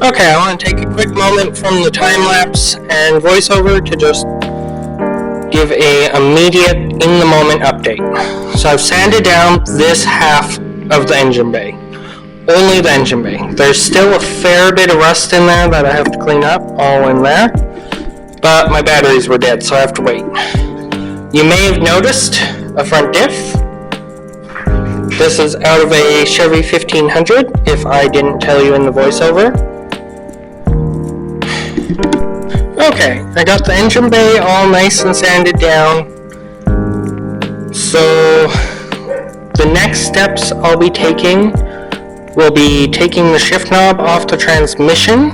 Okay, I want to take a quick moment from the time-lapse and voiceover to just give a immediate, in-the-moment update. So I've sanded down this half of the engine bay. Only the engine bay. There's still a fair bit of rust in there that I have to clean up, all in there. But my batteries were dead, so I have to wait. You may have noticed a front diff. This is out of a Chevy 1500, if I didn't tell you in the voiceover. Okay, I got the engine bay all nice and sanded down. So the next steps I'll be taking will be taking the shift knob off the transmission,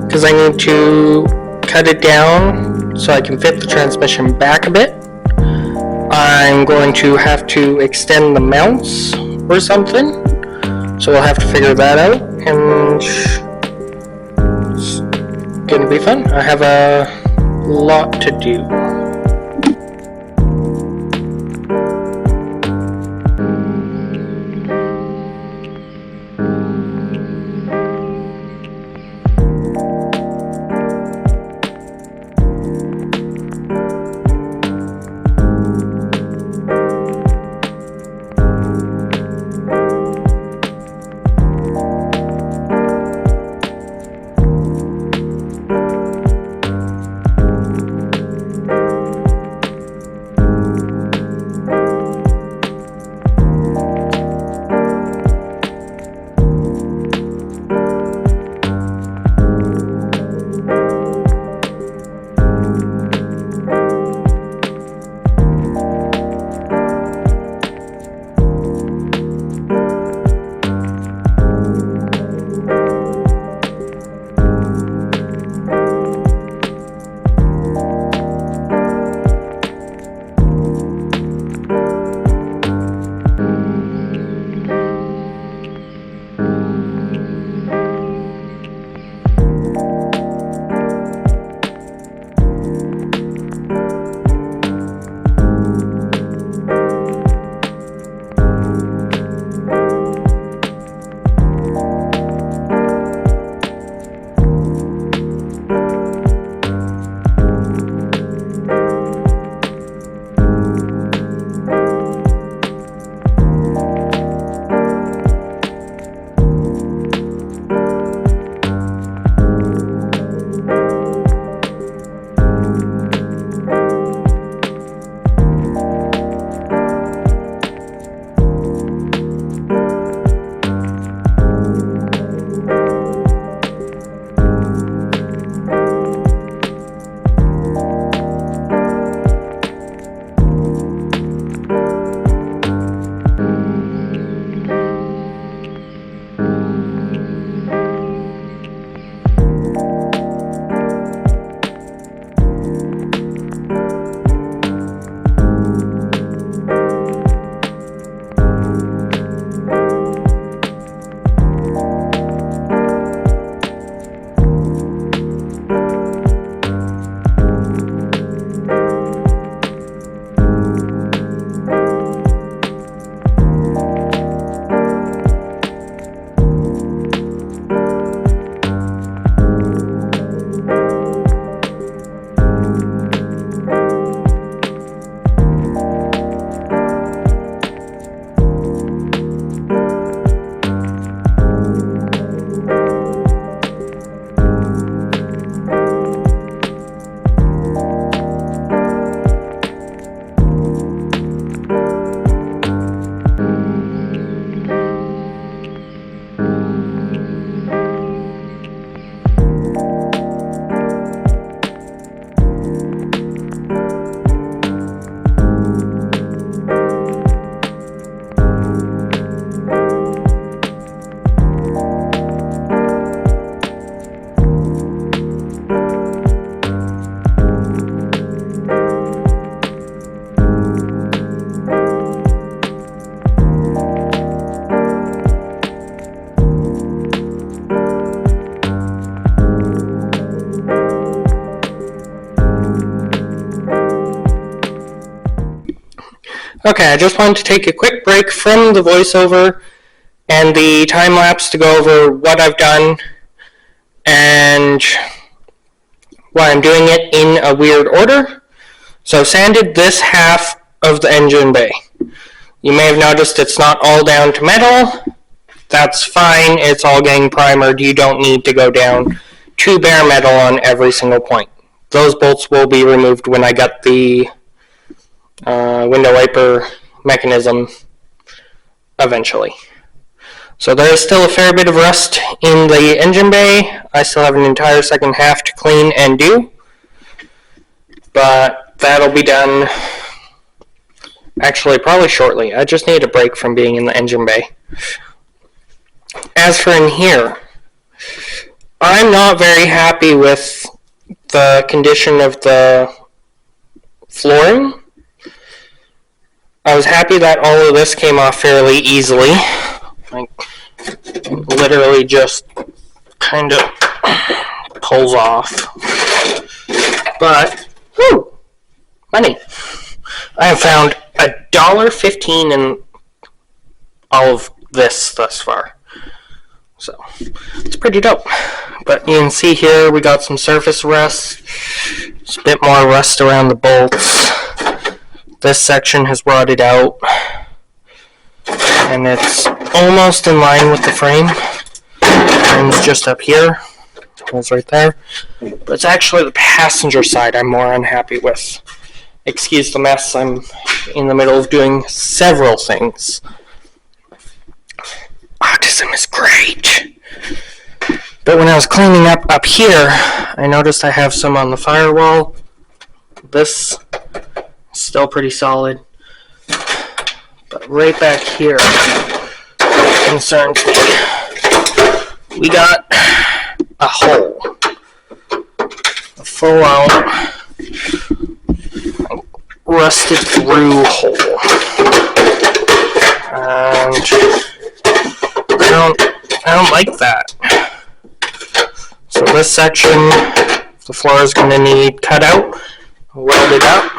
because I need to cut it down so I can fit the transmission back a bit. I'm going to have to extend the mounts or something, so we'll have to figure that out, and it's gonna be fun. I have a lot to do. Okay, I just wanted to take a quick break from the voiceover and the time lapse to go over what I've done and why I'm doing it in a weird order. So I've sanded this half of the engine bay. You may have noticed it's not all down to metal. That's fine, it's all getting primered. You don't need to go down to bare metal on every single point. Those bolts will be removed when I get the window wiper mechanism eventually. So there is still a fair bit of rust in the engine bay. I still have an entire second half to clean and do, but that'll be done actually probably shortly. I just need a break from being in the engine bay. As for in here, I'm not very happy with the condition of the flooring. I was happy that all of this came off fairly easily. Like, literally just kind of pulls off. But, whew, money. I have found $1.15 in all of this thus far. So, it's pretty dope. But you can see here we got some surface rust. There's a bit more rust around the bolts. This section has rotted out. And it's almost in line with the frame. Frame's just up here. Holes right there. But it's actually the passenger side I'm more unhappy with. Excuse the mess, I'm in the middle of doing several things. Autism is great. But when I was cleaning up here, I noticed I have some on the firewall. This is still pretty solid. But right back here concerns me. We got a hole. A full-out rusted through hole. And I don't like that. So this section, the floor is going to need cut out, welded up.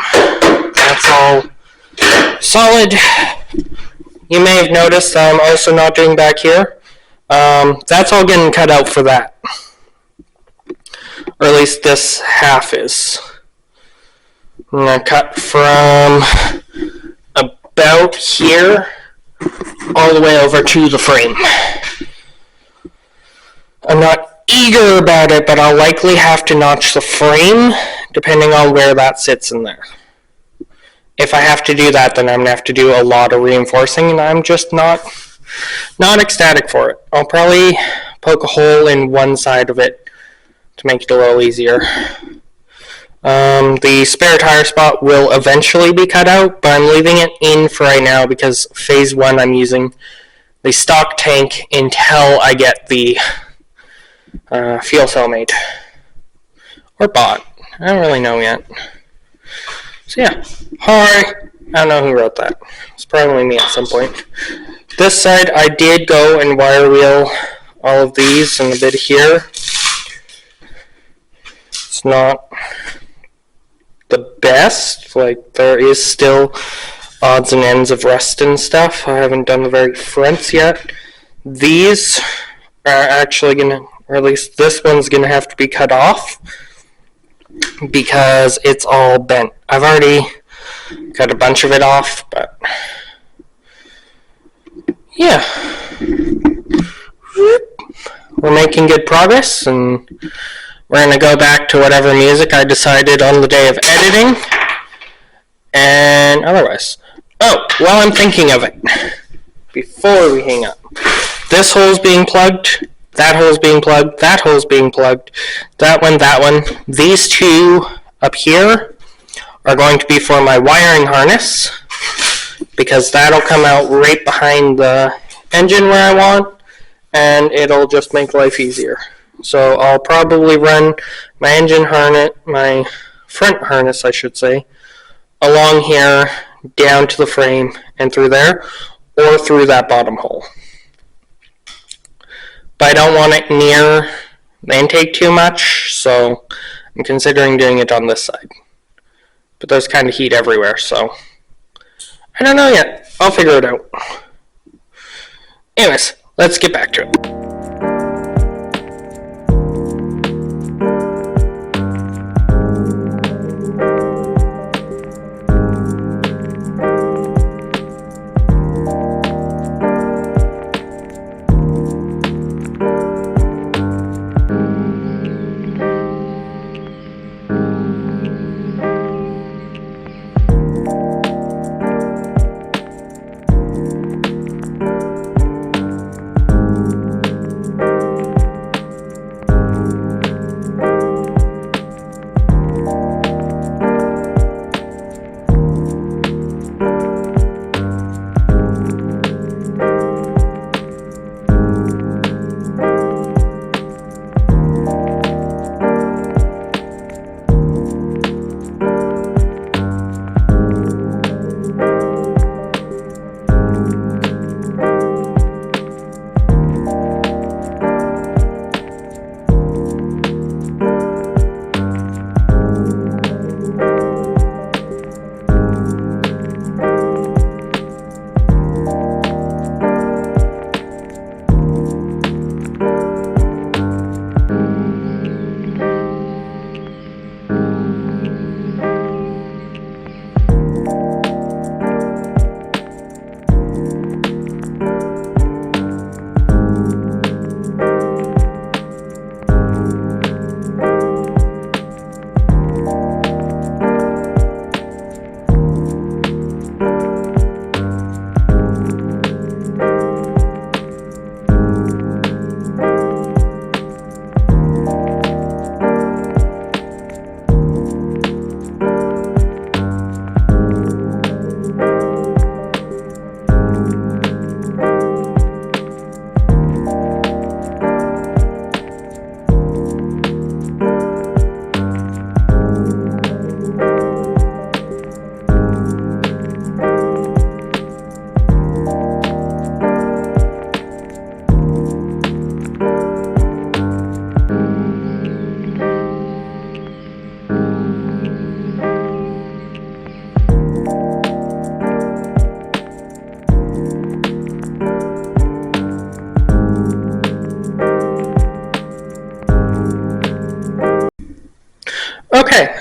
That's all solid. You may have noticed I'm also not doing back here. That's all getting cut out for that. Or at least this half is. I'm going to cut from about here all the way over to the frame. I'm not eager about it, but I'll likely have to notch the frame depending on where that sits in there. If I have to do that, then I'm going to have to do a lot of reinforcing, and I'm just not ecstatic for it. I'll probably poke a hole in one side of it to make it a little easier. The spare tire spot will eventually be cut out, but I'm leaving it in for right now because phase 1 I'm using the stock tank until I get the fuel cell made. Or bought. I don't really know yet. So yeah. Hi. I don't know who wrote that. It's probably me at some point. This side I did go and wire wheel all of these and a bit here. It's not the best. Like, there is still odds and ends of rust and stuff. I haven't done the very fronts yet. These are actually gonna, or at least this one's gonna have to be cut off because it's all bent. I've already cut a bunch of it off, but yeah. We're making good progress, and we're going to go back to whatever music I decided on the day of editing, and otherwise. Oh, while I'm thinking of it, before we hang up, this hole's being plugged, that hole's being plugged, that hole's being plugged, that one. These two up here are going to be for my wiring harness, because that'll come out right behind the engine where I want, and it'll just make life easier. So I'll probably run my engine harness, my front harness I should say, along here, down to the frame, and through there, or through that bottom hole. But I don't want it near the intake too much, so I'm considering doing it on this side. But there's kind of heat everywhere, so I don't know yet. I'll figure it out. Anyways, let's get back to it.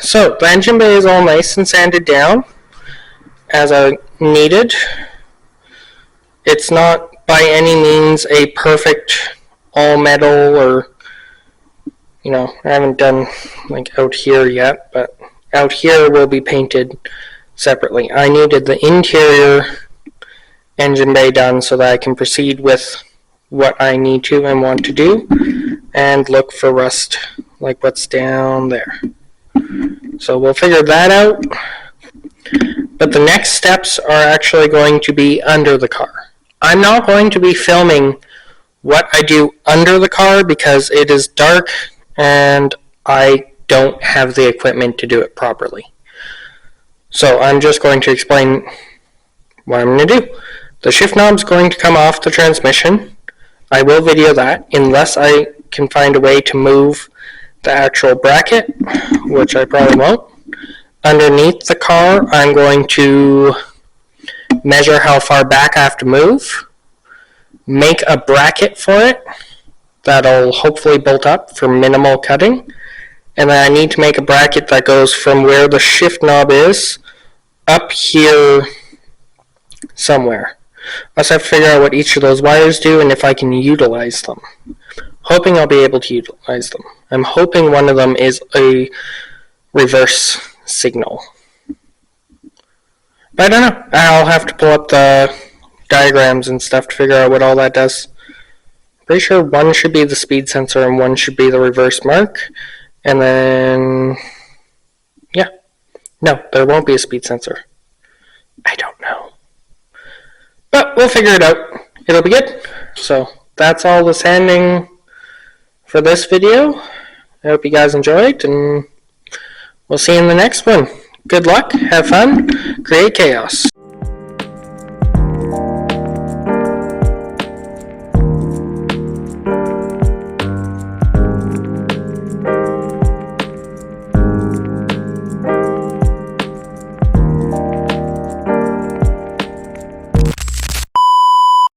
so the engine bay is all nice and sanded down as I needed. It's not by any means a perfect all metal, or, you know, I haven't done like out here yet, but out here will be painted separately. I needed the interior engine bay done so that I can proceed with what I need to and want to do and look for rust like what's down there. So we'll figure that out. But the next steps are actually going to be under the car. I'm not going to be filming what I do under the car because it is dark and I don't have the equipment to do it properly. So I'm just going to explain what I'm going to do. The shift knob's going to come off the transmission. I will video that unless I can find a way to move the actual bracket, which I probably won't. Underneath the car, I'm going to measure how far back I have to move, make a bracket for it that'll hopefully bolt up for minimal cutting, and then I need to make a bracket that goes from where the shift knob is up here somewhere. I also have to figure out what each of those wires do and if I can utilize them. Hoping I'll be able to utilize them. I'm hoping one of them is a reverse signal. But I don't know. I'll have to pull up the diagrams and stuff to figure out what all that does. Pretty sure one should be the speed sensor and one should be the reverse mark. And then, yeah. No, there won't be a speed sensor. I don't know. But we'll figure it out. It'll be good. So that's all the sanding for this video. I hope you guys enjoyed, and we'll see you in the next one. Good luck, have fun, create chaos.